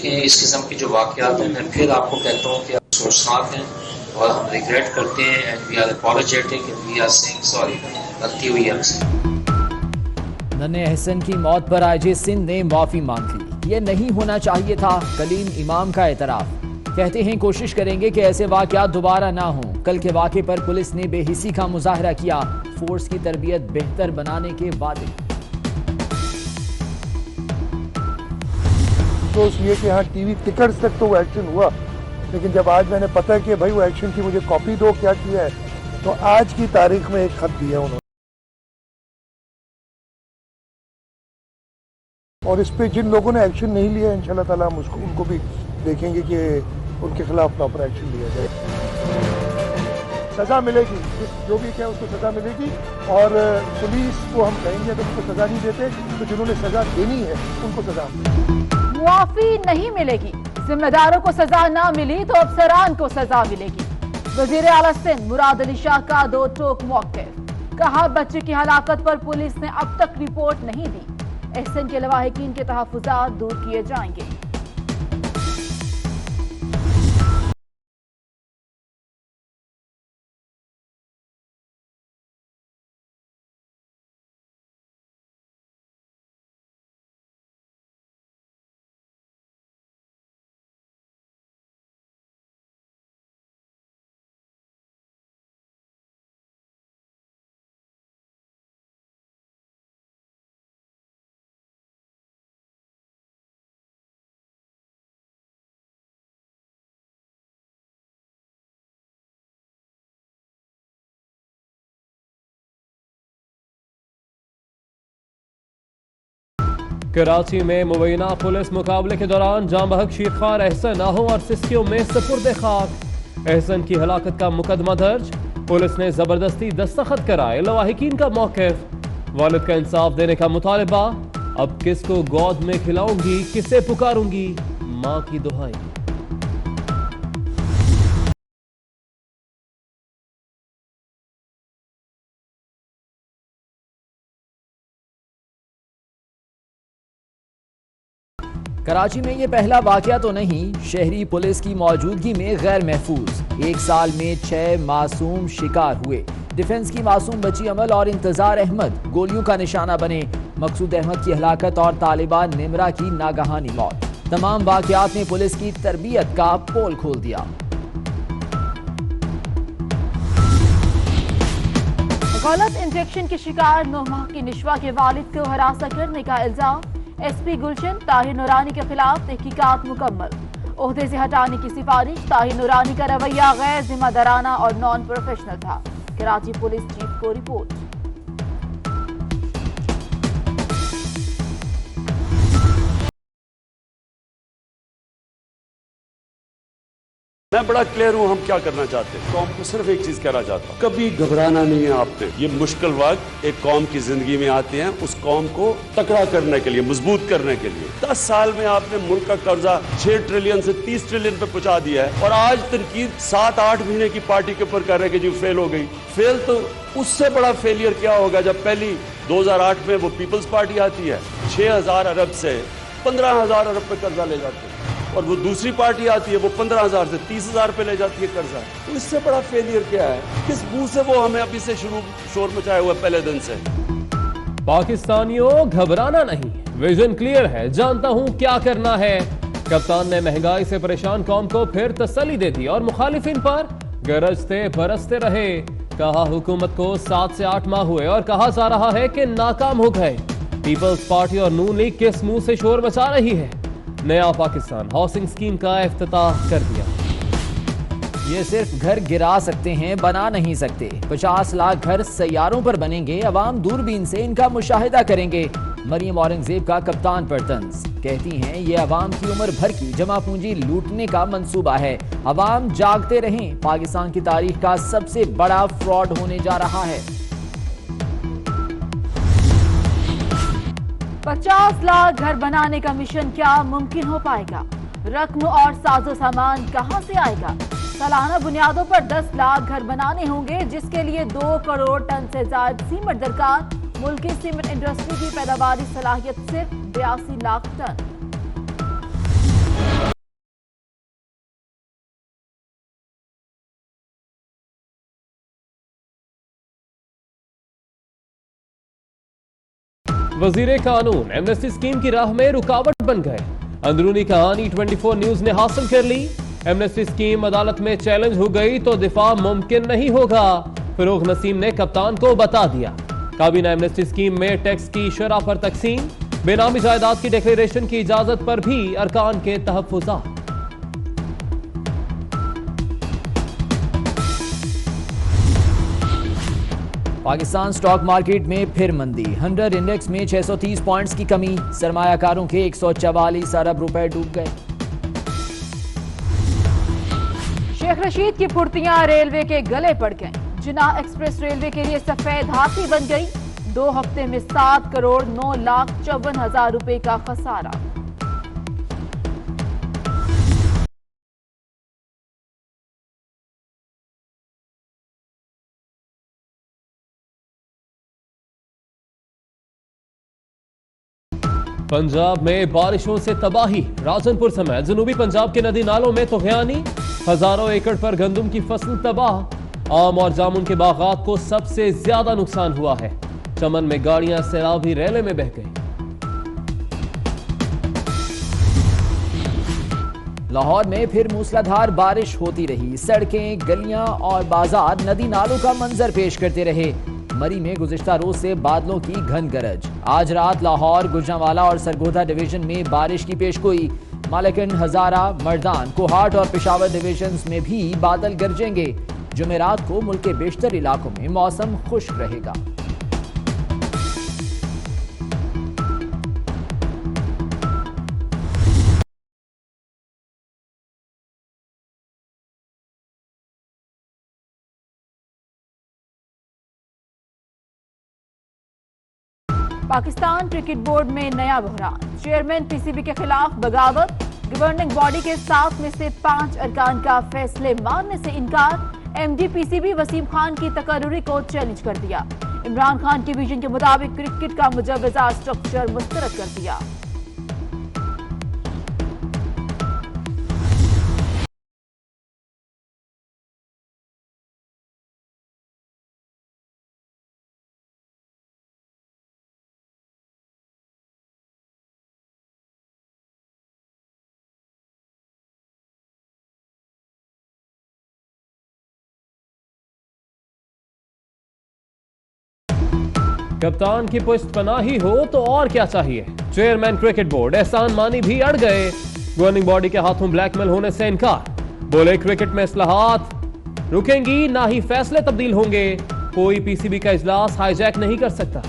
देखें इस किस्म की जो वाक़यात हैं, मैं फिर आपको कहता हूँ कि आप सोचनाक हैं और हम रिग्रेट करते हैं and we are apologetic and we are saying sorry, गलती हुई हमसे। नन्हे अहसन की मौत पर आईजी सिंध ने माफी मांग ली। ये नहीं होना चाहिए था, कलीम इमाम का एतराफ। कहते हैं कोशिश करेंगे कि ऐसे वाकयात दोबारा ना हों। कल के वाक़े पर पुलिस ने बेहिसी का मुजाहरा किया, फोर्स की तरबियत बेहतर बनाने के वादे। तो ये कि हाँ टीवी टिकट्स तक तो वो एक्शन हुआ, लेकिन जब आज मैंने पता है कि भाई वो एक्शन की मुझे कॉपी दो क्या किया है, तो आज की तारीख में एक खत दिया उन्होंने और इस पे जिन लोगों ने एक्शन नहीं लिया इंशाल्लाह ताला हम उसको उनको भी देखेंगे कि उनके खिलाफ प्रॉपर एक्शन लिया जाए। सजा मिलेगी, जो भी क्या उसको सजा मिलेगी और पुलिस को हम कहेंगे अगर उनको सजा नहीं देते तो जिन्होंने सजा देनी है उनको सजा मुआफी नहीं मिलेगी। जिम्मेदारों को सजा ना मिली तो अफसरान को सजा मिलेगी। वजीर आला सिंध मुराद अली शाह का दो टोक मौक़िफ़। कहा बच्चे की हलाकत पर पुलिस ने अब तक रिपोर्ट नहीं दी। एहसन के लवाहिकीन के तहफ़्फ़ुज़ात दूर किए जाएंगे। कराची में मुबैना पुलिस मुकाबले के दौरान जाँ बहक शीरखान एहसन आहो और सिस्कियों में सुपुर्द खाक। एहसन की हलाकत का मुकदमा दर्ज, पुलिस ने जबरदस्ती दस्तखत कराए। लवाहिकीन का मौक़िफ़, वालिद का इंसाफ देने का मुतालबा। अब किसको गोद में खिलाऊंगी, किसे पुकारूंगी, माँ की दुहाई। कराची में ये पहला वाकया तो नहीं, शहरी पुलिस की मौजूदगी में गैर महफूज। एक साल में 6 मासूम शिकार हुए। डिफेंस की मासूम बची अमल और इंतजार अहमद गोलियों का निशाना बने। मकसूद अहमद की हलाकत और तालिबान निमरा की नागहानी मौत। तमाम वाकयात ने पुलिस की तरबियत का पोल खोल दिया। गलत इंजेक्शन के शिकार 9 माह की निशवा के वालिद को हरासा करने का इल्जाम। एसपी गुलशन ताहिर नूरानी के खिलाफ तहकीकात मुकम्मल। ओहदे से हटाने की सिफारिश। ताहिर नूरानी का रवैया गैर जिम्मेदाराना और नॉन प्रोफेशनल था। कराची पुलिस चीफ को रिपोर्ट। मैं बड़ा क्लियर हूं हम क्या करना चाहते हैं। कौम को सिर्फ एक चीज कहना चाहता हूं, कभी घबराना नहीं है आपने। ये मुश्किल वक्त एक कौम की जिंदगी में आते हैं, उस कौम को तकड़ा करने के लिए, मजबूत करने के लिए। 10 साल में आपने मुल्क का कर्जा 6 ट्रिलियन से 30 ट्रिलियन पे पहुंचा दिया है और आज तनकीद 7-8 महीने की पार्टी के ऊपर कर रहे हैं कि जी फेल हो गई। फेल तो उससे बड़ा फेलियर क्या होगा जब पहली 2008 में वो पीपल्स पार्टी आती है, 6000 अरब से 15000 अरब पे कर्जा ले जाते हैं और वो दूसरी पार्टी आती है वो 15000 से 30000 पे ले जाती है कर्जा। तो इससे बड़ा फेलियर क्या है? किस मुंह से वो हमें अभी से शुरू शोर मचाए हुए पहले दिन से। पाकिस्तानियों घबराना नहीं, विजन क्लियर है, जानता हूं क्या करना है। कप्तान ने महंगाई से परेशान कौम को फिर तसल्ली दे दी और मुखालिफिन पर गरजते बरसते रहे। कहा हुकूमत को 7 से 8 माह हुए और कहा जा रहा है कि नाकाम हो गए। पीपल्स पार्टी और नून लीग किस मुंह से शोर मचा रही है। नया पाकिस्तान हाउसिंग स्कीम का इफ्तिताह कर दिया। ये सिर्फ घर गिरा सकते हैं, बना नहीं सकते। 50 लाख घर सैयारों पर बनेंगे। अवाम दूरबीन से इनका मुशाहिदा करेंगे। मरियम औरंगजेब का कप्तान पर तंज। कहती हैं ये अवाम की उम्र भर की जमा पूंजी लूटने का मंसूबा है। अवाम जागते रहें, पाकिस्तान की तारीख का सबसे बड़ा फ्रॉड होने जा रहा है। 50 लाख घर बनाने का मिशन क्या मुमकिन हो पाएगा? रकम और साजो सामान कहां से आएगा? सालाना बुनियादों पर 10 लाख घर बनाने होंगे, जिसके लिए 2 करोड़ टन से ज्यादा सीमेंट दरकार। मुल्क की सीमेंट इंडस्ट्री की पैदावारी सलाहियत सिर्फ 82 लाख टन। वजीर कानून एमनेस्टी स्कीम की राह में रुकावट बन गए। अंदरूनी कहानी 24 न्यूज ने हासिल कर ली। एमनेस्टी स्कीम अदालत में चैलेंज हो गई तो दिफा मुमकिन नहीं होगा, फरूख नसीम ने कप्तान को बता दिया। काबीना एमनेस्टी स्कीम में टैक्स की शरह पर तकसीम, बेनामी जायदाद की डिक्लेरेशन की इजाजत पर भी अरकान के तहफ्फुज़ात। पाकिस्तान स्टॉक मार्केट में फिर मंदी, 100 इंडेक्स में 630 पॉइंट्स की कमी, सरमायाकारों के 144 अरब रुपए डूब गए। शेख रशीद की फुर्तियां रेलवे के गले पड़ गईं। जिन्ना एक्सप्रेस रेलवे के लिए सफेद हाथी बन गई। 2 हफ्ते में 7 करोड़ 9 लाख 54 हजार रुपए का खसारा। पंजाब में बारिशों से तबाही, राजनपुर समेत जनूबी पंजाब के नदी नालों में तुगयानी, हजारों एकड़ पर गंदम की फसल तबाह। आम और जामुन के बागात को सबसे ज्यादा नुकसान हुआ है। चमन में गाड़ियां सैलाबी रेले में बह गई। लाहौर में फिर मूसलाधार बारिश होती रही। सड़कें, गलियां और बाजार नदी नालों का मंजर पेश करते रहे। मरी में गुज़िश्ता रोज से बादलों की घन गरज। आज रात लाहौर, गुजरांवाला और सरगोधा डिवीजन में बारिश की पेशगोई। मालेकन, हजारा, मर्दान, कोहाट और पेशावर डिवीजन्स में भी बादल गरजेंगे। जुमेरात को मुल्क के बेशतर इलाकों में मौसम खुश्क रहेगा। पाकिस्तान क्रिकेट बोर्ड में नया बहरान, चेयरमैन पीसीबी के खिलाफ बगावत। गवर्निंग बॉडी के 7 में से 5 अरकान का फैसले मानने से इनकार। एमडी पीसीबी वसीम खान की तकर्रुरी को चैलेंज कर दिया। इमरान खान की विजन के मुताबिक क्रिकेट का मुजव्वजा स्ट्रक्चर मुस्तरद कर दिया। कप्तान की पुश्तपनाही हो तो और क्या चाहिए। चेयरमैन क्रिकेट बोर्ड एहसान मानी भी अड़ गए। गवर्निंग बॉडी के हाथों ब्लैकमेल होने से इनकार। बोले क्रिकेट में इस्लाहात रुकेंगी, ना ही फैसले तब्दील होंगे। कोई पीसीबी का इजलास हाईजैक नहीं कर सकता।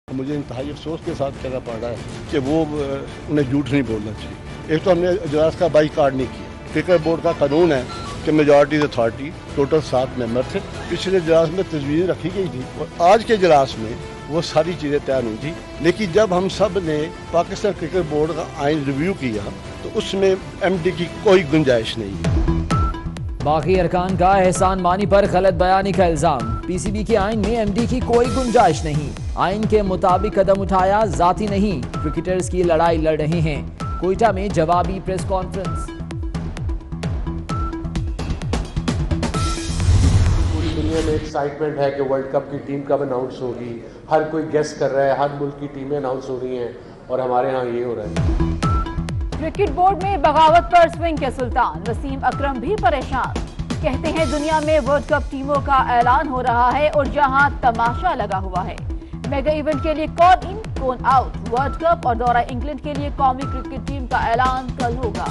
मुझे इंतहाई अफसोस के साथ कहना पड़ रहा है कि वो उन्हें झूठ नहीं बोलना चाहिए। एक तो हमने इजलास का बाईकाट नहीं किया। क्रिकेट बोर्ड का कानून है कि मेजॉरिटी अथॉरिटी, टोटल 7 मेंबर थे। पिछले इजलास में तजवीज़ रखी गई थी और आज के इजलास में वो सारी चीज़ें तैयार हुई थी। लेकिन जब हम सब ने पाकिस्तान क्रिकेट बोर्ड का आइन रिव्यू किया तो उसमें एमडी की कोई गुंजाइश नहीं। बाकी अरकान का एहसान मानी पर गलत बयानी का इल्जाम। पीसीबी के आइन में एमडी की कोई गुंजाइश नहीं। आइन के मुताबिक कदम उठाया, जाती नहीं। क्रिकेटर्स की लड़ाई लड़ रहे हैं। कोयटा में जवाबी प्रेस कॉन्फ्रेंस। पूरी दुनिया में एक्साइटमेंट है कि वर्ल्ड कप की टीम कब अनाउंस होगी। हर कोई गेस कर रहा है, हर मुल्क की टीमें अनाउंस हो रही हैं और हमारे यहाँ ये हो रहा है। क्रिकेट बोर्ड में बगावत पर स्विंग के सुल्तान वसीम अकरम भी परेशान। कहते हैं दुनिया में वर्ल्ड कप टीमों का ऐलान हो रहा है और जहां तमाशा लगा हुआ है। मेगा इवेंट के लिए कौन इन कौन आउट, वर्ल्ड कप और दौरा इंग्लैंड के लिए कौमी क्रिकेट टीम का ऐलान कल होगा।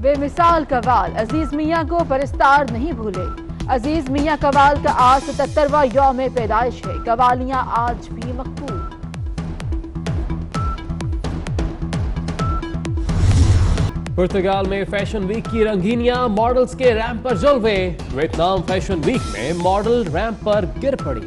बेमिसाल कवाल अजीज मियां को परस्तार नहीं भूले। अजीज मियां कवाल का आज 77वां यौम पैदाइश है। कवालियां आज भी मकबूल। पुर्तगाल में फैशन वीक की रंगीनियां, मॉडल्स के रैंप पर जलवे। वियतनाम फैशन वीक में मॉडल रैंप पर गिर पड़ी।